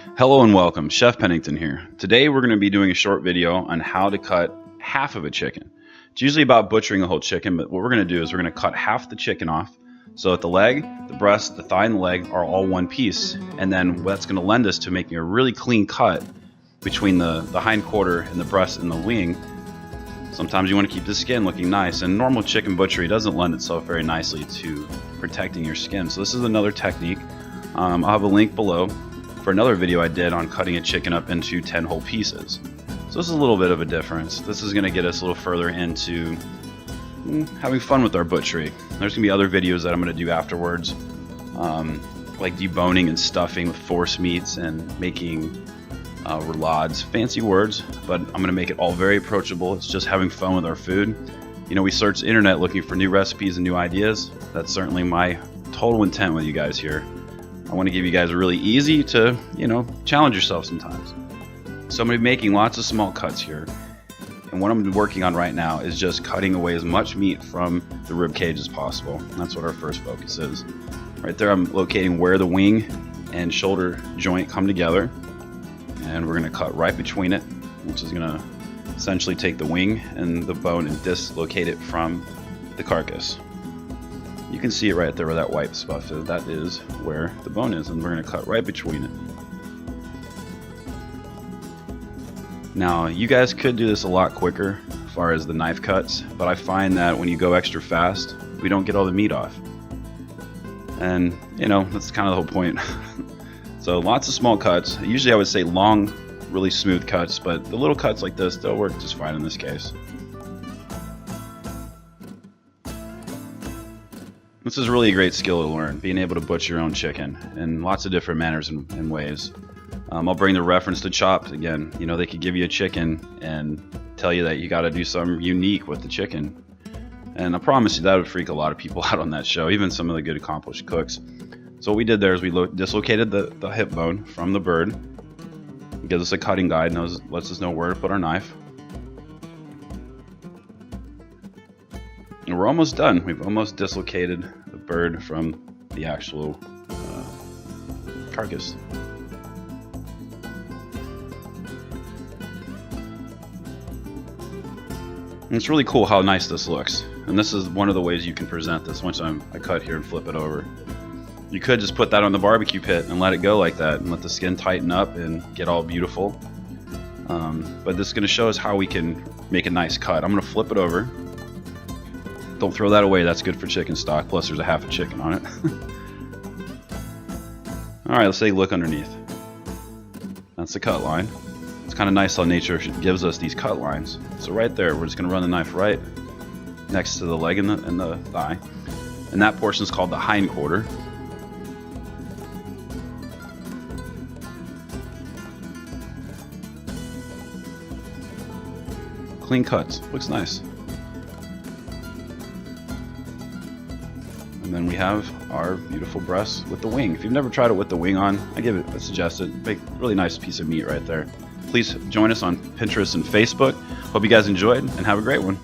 Hello and welcome, Chef Pennington here. Today we're going to be doing a short video on how to cut half of a chicken. It's usually about butchering a whole chicken, but what we're going to do is we're going to cut half the chicken off so that the leg, the breast, the thigh, and the leg are all one piece. And then that's going to lend us to making a really clean cut between the hind quarter and the breast and the wing. Sometimes you want to keep the skin looking nice, and normal chicken butchery doesn't lend itself very nicely to protecting your skin. So this is another technique. I'll have a link below for another video I did on cutting a chicken up into 10 whole pieces. So this is a little bit of a difference. This is going to get us a little further into having fun with our butchery. There's going to be other videos that I'm going to do afterwards, like deboning and stuffing with force meats and making roulades. Fancy words, but I'm going to make it all very approachable. It's just having fun with our food. You know, we search the internet looking for new recipes and new ideas. That's certainly my total intent with you guys here. I want to give you guys a really easy to, challenge yourself sometimes. So I'm going to be making lots of small cuts here. And what I'm working on right now is just cutting away as much meat from the rib cage as possible. That's what our first focus is. Right there I'm locating where the wing and shoulder joint come together. And we're going to cut right between it, which is going to essentially take the wing and the bone and dislocate it from the carcass. You can see it right there where that white stuff is. That is where the bone is, and we're going to cut right between it. Now, you guys could do this a lot quicker as far as the knife cuts, but I find that when you go extra fast, we don't get all the meat off. And, that's kind of the whole point. So lots of small cuts. Usually I would say long, really smooth cuts, but the little cuts like this, they'll work just fine in this case. This is really a great skill to learn, being able to butcher your own chicken in lots of different manners and ways. I'll bring the reference to chops again. They could give you a chicken and tell you that you got to do something unique with the chicken. And I promise you that would freak a lot of people out on that show, even some of the good accomplished cooks. So what we did there is we dislocated the hip bone from the bird. It gives us a cutting guide, lets us know where to put our knife. And we're almost done. We've almost dislocated the bird from the actual carcass. And it's really cool how nice this looks. And this is one of the ways you can present this. Once I cut here and flip it over. You could just put that on the barbecue pit and let it go like that and let the skin tighten up and get all beautiful. But this is going to show us how we can make a nice cut. I'm going to flip it over. Don't throw that away, that's good for chicken stock, plus there's a half a chicken on it. Alright, let's take a look underneath. That's the cut line. It's kind of nice how nature gives us these cut lines. So right there, we're just going to run the knife right next to the leg and the thigh. And that portion is called the hind quarter. Clean cuts, looks nice. And then we have our beautiful breast with the wing. If you've never tried it with the wing on, I suggest it. Make a really nice piece of meat right there. Please join us on Pinterest and Facebook. Hope you guys enjoyed and have a great one.